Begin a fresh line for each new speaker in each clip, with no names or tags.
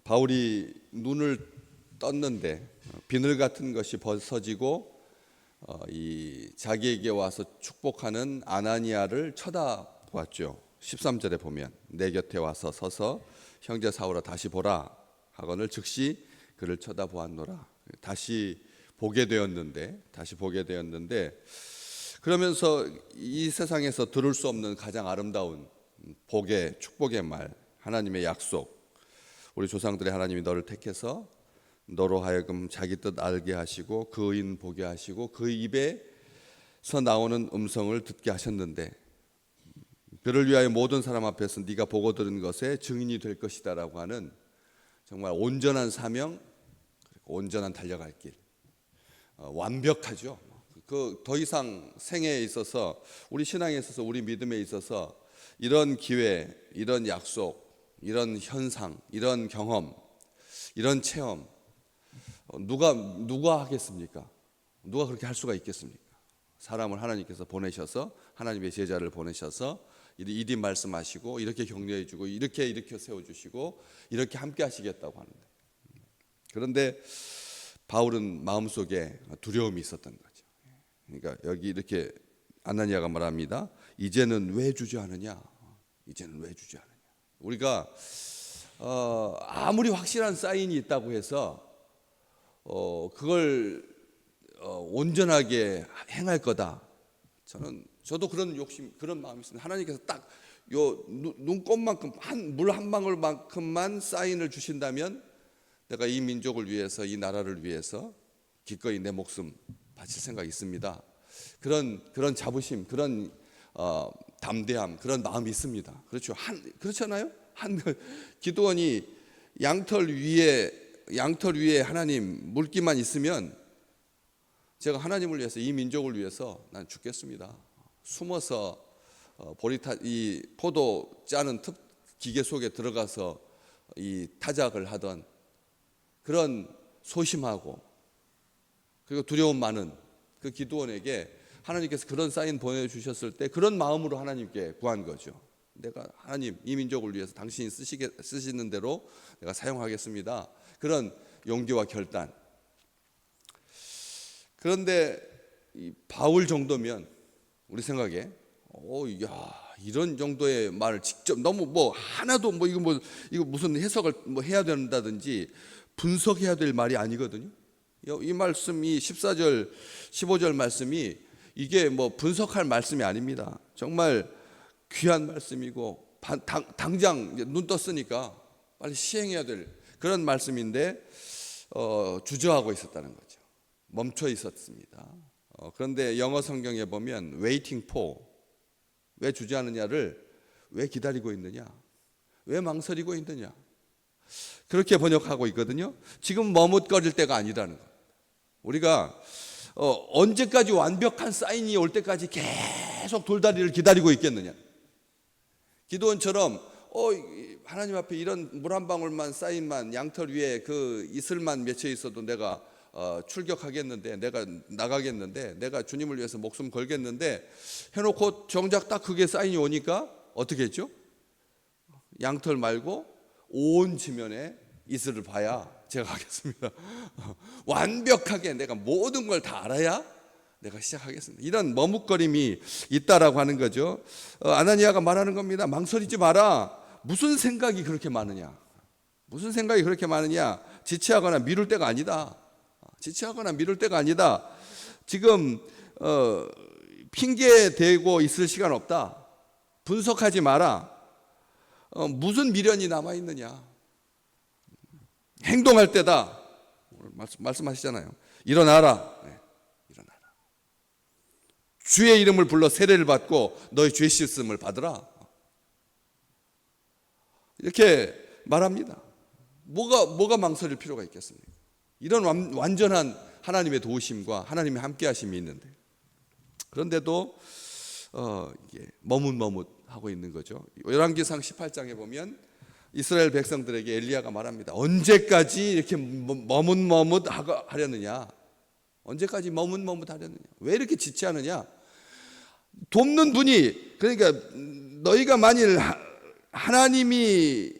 바울이 눈을 떴는데 비늘 같은 것이 벗어지고 이 자기에게 와서 축복하는 아나니아를 쳐다보았죠. 13절에 보면 내 곁에 와서 서서 형제 사울아 다시 보라 하거늘 즉시 그를 쳐다보았노라. 다시 보게 되었는데 그러면서 이 세상에서 들을 수 없는 가장 아름다운 복의 축복의 말, 하나님의 약속, 우리 조상들의 하나님이 너를 택해서 너로 하여금 자기 뜻 알게 하시고 그 의인 보게 하시고 그 입에서 나오는 음성을 듣게 하셨는데 그를 위하여 모든 사람 앞에서 네가 보고 들은 것에 증인이 될 것이다 라고 하는 정말 온전한 사명, 온전한 달려갈 길, 완벽하죠. 그 더 이상 생애에 있어서 우리 신앙에 있어서 우리 믿음에 있어서 이런 기회, 이런 약속, 이런 현상, 이런 경험, 이런 체험 누가 하겠습니까? 누가 그렇게 할 수가 있겠습니까? 사람을 하나님께서 보내셔서 하나님의 제자를 보내셔서 이리 말씀하시고 이렇게 격려해 주고 이렇게 세워 주시고 이렇게 함께 하시겠다고 하는데 그런데 바울은 마음속에 두려움이 있었던 거죠. 그러니까 여기 이렇게 아나니아가 말합니다. 이제는 왜 주저하느냐? 이제는 왜 주저하느냐? 우리가 아무리 확실한 사인이 있다고 해서 그걸 온전하게 행할 거다. 저도 그런 욕심, 그런 마음이 있습니다. 하나님께서 딱 요 눈곱만큼 물 한 방울만큼만 사인을 주신다면 내가 이 민족을 위해서, 이 나라를 위해서 기꺼이 내 목숨 바칠 생각이 있습니다. 그런 자부심, 그런 담대함, 그런 마음이 있습니다. 그렇죠? 그렇잖아요? 기드온이 양털 위에 하나님 물기만 있으면 제가 하나님을 위해서 이 민족을 위해서 난 죽겠습니다. 숨어서 이 포도 짜는 기계 속에 들어가서 이 타작을 하던 그런 소심하고 그리고 두려움 많은 그 기드온에게 하나님께서 그런 사인 보내주셨을 때 그런 마음으로 하나님께 구한 거죠. 내가 하나님 이 민족을 위해서 당신이 쓰시는 대로 내가 사용하겠습니다. 그런 용기와 결단. 그런데 이 바울 정도면 우리 생각에 이런 정도의 말을 직접 너무 하나도 이거 무슨 해석을 해야 된다든지 분석해야 될 말이 아니거든요. 이 말씀이 14절 15절 말씀이 이게 분석할 말씀이 아닙니다. 정말 귀한 말씀이고 당장 눈 떴으니까 빨리 시행해야 될 그런 말씀인데 주저하고 있었다는 거죠. 멈춰 있었습니다. 그런데 영어 성경에 보면 waiting for, 왜 주저하느냐를 왜 기다리고 있느냐, 왜 망설이고 있느냐 그렇게 번역하고 있거든요. 지금 머뭇거릴 때가 아니라는 것. 우리가 언제까지 완벽한 사인이 올 때까지 계속 돌다리를 기다리고 있겠느냐. 기드온처럼 하나님 앞에 이런 물 한 방울만 사인만 양털 위에 그 이슬만 맺혀 있어도 내가 출격하겠는데, 내가 나가겠는데, 내가 주님을 위해서 목숨 걸겠는데 해놓고 정작 딱 그게 사인이 오니까 어떻게 했죠? 양털 말고 온 지면에 이슬을 봐야 제가 하겠습니다. 완벽하게 내가 모든 걸 다 알아야 내가 시작하겠습니다. 이런 머뭇거림이 있다라고 하는 거죠. 아나니아가 말하는 겁니다. 망설이지 마라. 무슨 생각이 그렇게 많으냐? 무슨 생각이 그렇게 많으냐? 지체하거나 미룰 때가 아니다. 지체하거나 미룰 때가 아니다. 지금 핑계 대고 있을 시간 없다. 분석하지 마라. 무슨 미련이 남아 있느냐? 행동할 때다. 말씀하시잖아요. 일어나라. 네, 일어나라. 주의 이름을 불러 세례를 받고 너의 죄 씻음을 받으라. 이렇게 말합니다. 뭐가 망설일 필요가 있겠습니까? 이런 완전한 하나님의 도우심과 하나님의 함께하심이 있는데 그런데도 이게 머뭇머뭇하고 있는 거죠. 열왕기상 18장에 보면 이스라엘 백성들에게 엘리야가 말합니다. 언제까지 이렇게 머뭇머뭇하려느냐? 언제까지 머뭇머뭇하려느냐? 왜 이렇게 지체하느냐? 돕는 분이, 그러니까 너희가 만일 하나님이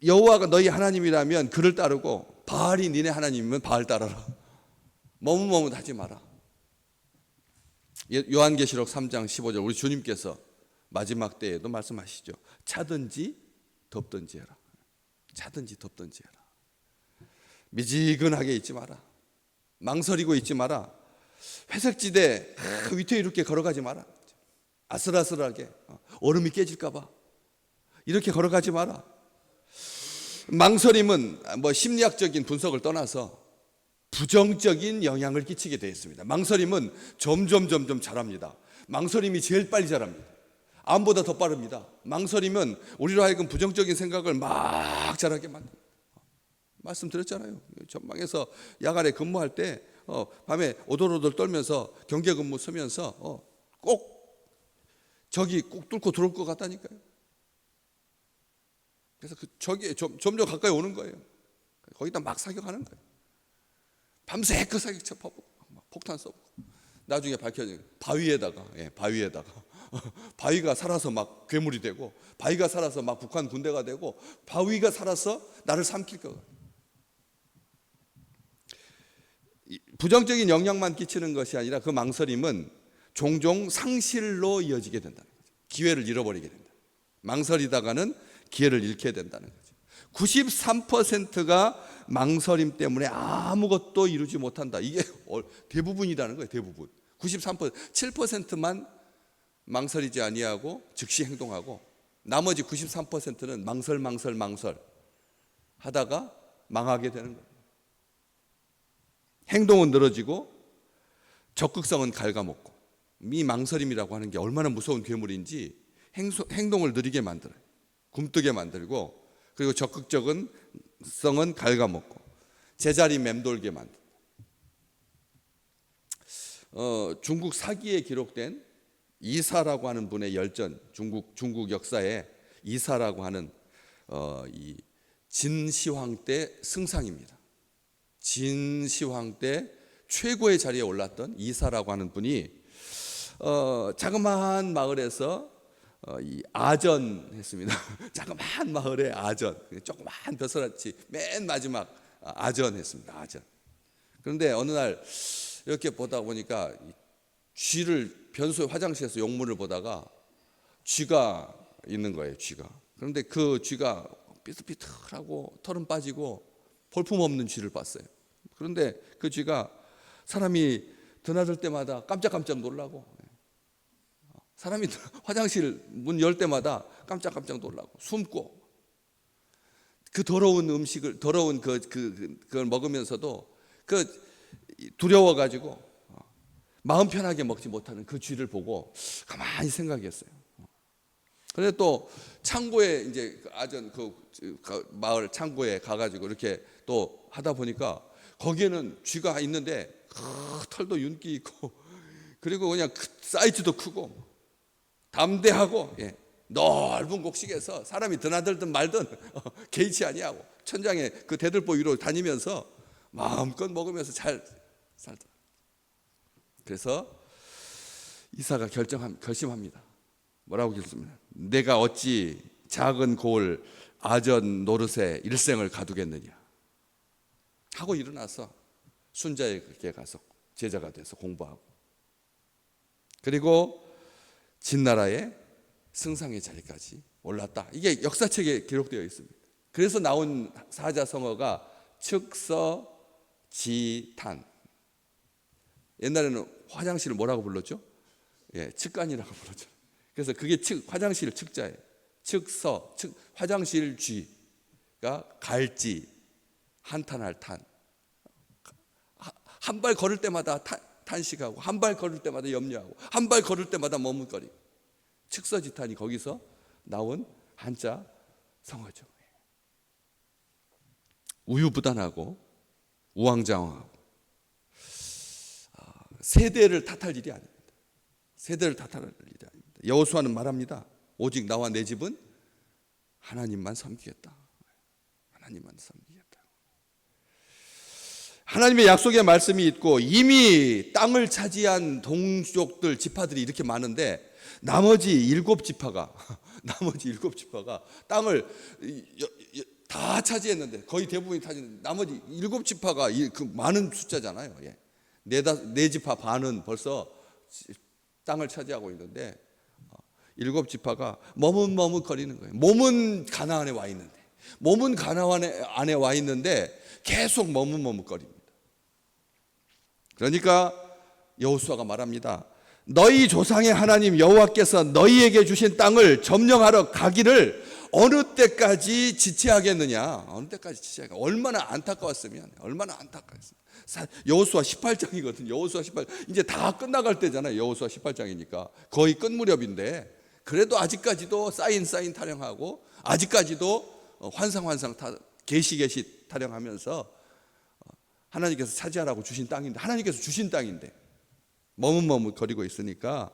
여호와가 너희 하나님이라면 그를 따르고 바알이 니네 하나님이면 바알 따라라. 머뭇머뭇하지 마라. 요한계시록 3장 15절 우리 주님께서 마지막 때에도 말씀하시죠. 차든지 덥든지 해라. 차든지 덥든지 해라. 미지근하게 있지 마라. 망설이고 있지 마라. 회색지대 위태롭게 걸어가지 마라. 아슬아슬하게 얼음이 깨질까 봐 이렇게 걸어가지 마라. 망설임은 뭐 심리학적인 분석을 떠나서 부정적인 영향을 끼치게 되어 있습니다. 망설임은 점점 자랍니다. 망설임이 제일 빨리 자랍니다. 암보다 더 빠릅니다. 망설임은 우리로 하여금 부정적인 생각을 막 자라게 만듭니다. 말씀드렸잖아요. 전방에서 야간에 근무할 때 밤에 오돌오돌 떨면서 경계 근무 서면서 꼭 적이 꼭 뚫고 들어올 것 같다니까요. 그래서 그 적이 점점 가까이 오는 거예요. 거기다 막 사격하는 거예요. 밤새 그 사격 쳐보고 폭탄 쏘고 나중에 밝혀진 바위에다가 바위가 살아서 막 괴물이 되고 바위가 살아서 막 북한 군대가 되고 바위가 살아서 나를 삼킬 거예요. 부정적인 영향만 끼치는 것이 아니라 그 망설임은 종종 상실로 이어지게 된다는 거죠. 기회를 잃어버리게 된다. 망설이다가는 기회를 잃게 된다는 거죠. 93%가 망설임 때문에 아무것도 이루지 못한다. 이게 대부분이라는 거예요. 대부분. 93%, 7%만 망설이지 아니하고 즉시 행동하고 나머지 93%는 망설 하다가 망하게 되는 거예요. 행동은 늘어지고 적극성은 гал가먹고 이 망설임이라고 하는 게 얼마나 무서운 괴물인지 행동을 느리게 만들어요. 굼뜨게 만들고 그리고 적극적인 성은 갉아먹고 제자리 맴돌게 만든다. 중국 사기에 기록된 이사라고 하는 분의 열전, 중국 역사에 이사라고 하는 이 진시황 때 승상입니다. 진시황 때 최고의 자리에 올랐던 이사라고 하는 분이 자그마한 마을에서 이 아전했습니다. 자그마한 마을에 아전, 조그마한 벼슬아치 맨 마지막 아전했습니다. 아전. 그런데 어느 날 이렇게 보다 보니까 쥐를 변소의 화장실에서 용문을 보다가 쥐가 있는 거예요. 쥐가. 그런데 그 쥐가 삐뚤삐뚤하고 털은 빠지고 볼품없는 쥐를 봤어요. 그런데 그 쥐가 사람이 드나들 때마다 깜짝깜짝 놀라고 사람이 화장실 문 열 때마다 깜짝깜짝 놀라고 숨고 그 더러운 음식을 더러운 그걸 먹으면서도 두려워 가지고 마음 편하게 먹지 못하는 그 쥐를 보고 가만히 생각했어요. 그런데 또 창고에 이제 아전 그 마을 창고에 가가지고 이렇게 또 하다 보니까 거기에는 쥐가 있는데 털도 윤기 있고 그리고 그냥 사이즈도 크고 담대하고 넓은 곡식에서 사람이 드나들든 말든 개의치 아니하고 천장에 그 대들보 위로 다니면서 마음껏 먹으면서 잘 살더라. 그래서 이사가 결심합니다. 뭐라고 결심합니다. 내가 어찌 작은 고을 아전 노릇에 일생을 가두겠느냐 하고 일어나서 순자에게 가서 제자가 돼서 공부하고 그리고 진나라의 승상의 자리까지 올랐다. 이게 역사책에 기록되어 있습니다. 그래서 나온 사자성어가 측서지탄. 옛날에는 화장실을 뭐라고 불렀죠? 측간이라고 불렀죠. 그래서 그게 화장실 측자예요. 화장실 쥐가 갈지 한탄할 탄. 한 발 걸을 때마다 탄식하고 한 발 걸을 때마다 염려하고 한 발 걸을 때마다 머뭇거리고 측서지탄이 거기서 나온 한자 성어죠. 우유부단하고 우왕좌왕하고 세대를 탓할 일이 아닙니다. 세대를 탓할 일이 아닙니다. 여호수아는 말합니다. 오직 나와 내 집은 하나님만 섬기겠다. 하나님만 섬기겠다. 하나님의 약속의 말씀이 있고 이미 땅을 차지한 동족들 지파들이 이렇게 많은데 나머지 일곱 지파가 땅을 다 차지했는데 거의 대부분이 차지했는데 나머지 7지파가 그 많은 숫자잖아요. 예. 네 지파 반은 벌써 땅을 차지하고 있는데 7지파가 머뭇머뭇거리는 거예요. 몸은 가나안에 와 있는데, 몸은 가나안 안에 와 있는데 계속 머뭇머뭇거립니다. 그러니까 여호수아가 말합니다. 너희 조상의 하나님 여호와께서 너희에게 주신 땅을 점령하러 가기를 어느 때까지 지체하겠느냐? 어느 때까지 지체하겠느냐? 얼마나 안타까웠으면, 얼마나 안타까웠으면. 여호수아 18장이거든요. 여호수아 18장. 이제 다 끝나갈 때잖아요. 여호수아 18장이니까. 거의 끝 무렵인데 그래도 아직까지도 사인 타령하고 아직까지도 환상 계시 타령하면서 하나님께서 차지하라고 주신 땅인데, 하나님께서 주신 땅인데 머뭇머뭇거리고 있으니까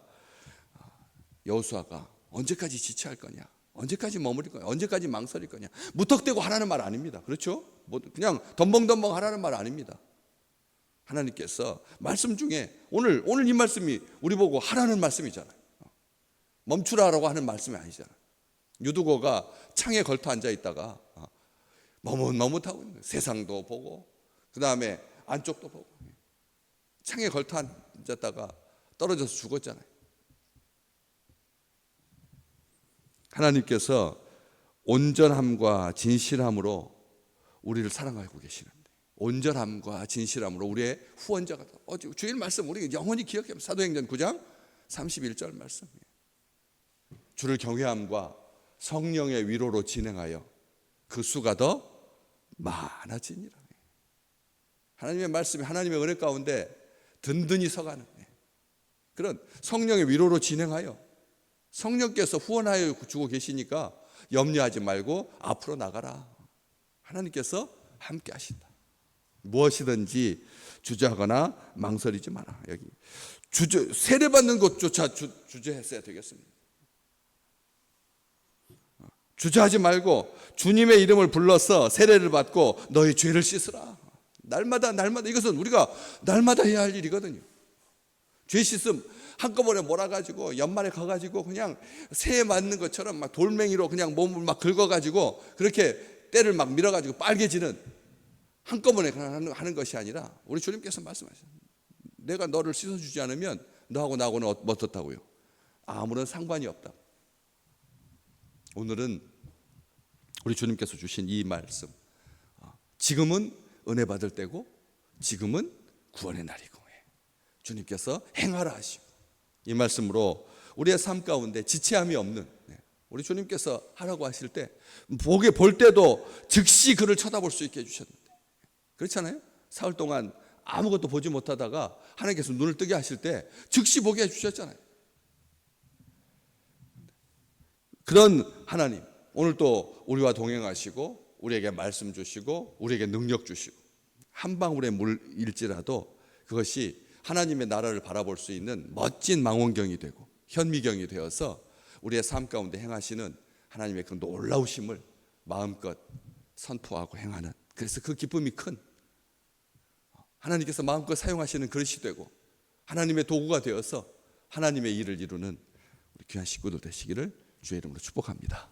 여호수아가 언제까지 지체할 거냐, 언제까지 머무릴 거냐, 언제까지 망설일 거냐. 무턱대고 하라는 말 아닙니다. 그렇죠? 그냥 덤벙덤벙 하라는 말 아닙니다. 하나님께서 말씀 중에 오늘 이 말씀이 우리 보고 하라는 말씀이잖아요. 멈추라라고 하는 말씀이 아니잖아요. 유두고가 창에 걸터 앉아 있다가 머뭇머뭇하고 있는 거예요. 세상도 보고 그 다음에 안쪽도 보고 창에 걸터 앉았다가 떨어져서 죽었잖아요. 하나님께서 온전함과 진실함으로 우리를 사랑하고 계시는데, 온전함과 진실함으로 우리의 후원자가 주일 말씀 우리 영원히 기억해요. 사도행전 9장 31절 말씀이에요. 주를 경외함과 성령의 위로로 진행하여 그 수가 더 많아지니라. 하나님의 말씀이 하나님의 은혜 가운데 든든히 서가는 그런 성령의 위로로 진행하여 성령께서 후원하여 주고 계시니까 염려하지 말고 앞으로 나가라. 하나님께서 함께 하신다. 무엇이든지 주저하거나 망설이지 마라. 여기 세례받는 것조차 주저했어야 되겠습니다. 주저하지 말고 주님의 이름을 불러서 세례를 받고 너의 죄를 씻으라. 날마다 이것은 우리가 날마다 해야 할 일이거든요. 죄 씻음 한꺼번에 몰아가지고 연말에 가가지고 그냥 새에 맞는 것처럼 막 돌멩이로 그냥 몸을 막 긁어가지고 그렇게 때를 막 밀어가지고 빨개지는 한꺼번에 하는 것이 아니라 우리 주님께서 말씀하셨어요. 내가 너를 씻어주지 않으면 너하고 나하고는 어떻다고요? 아무런 상관이 없다. 오늘은 우리 주님께서 주신 이 말씀, 지금은 은혜 받을 때고 지금은 구원의 날이고 주님께서 행하라 하시고, 이 말씀으로 우리의 삶 가운데 지체함이 없는 우리 주님께서 하라고 하실 때 볼 때도 즉시 그를 쳐다볼 수 있게 해주셨는데, 그렇잖아요. 사흘 동안 아무것도 보지 못하다가 하나님께서 눈을 뜨게 하실 때 즉시 보게 해주셨잖아요. 그런 하나님 오늘 또 우리와 동행하시고 우리에게 말씀 주시고 우리에게 능력 주시고 한 방울의 물일지라도 그것이 하나님의 나라를 바라볼 수 있는 멋진 망원경이 되고 현미경이 되어서 우리의 삶 가운데 행하시는 하나님의 그 놀라우심을 마음껏 선포하고 행하는, 그래서 그 기쁨이 큰 하나님께서 마음껏 사용하시는 그릇이 되고 하나님의 도구가 되어서 하나님의 일을 이루는 우리 귀한 식구들 되시기를 주의 이름으로 축복합니다.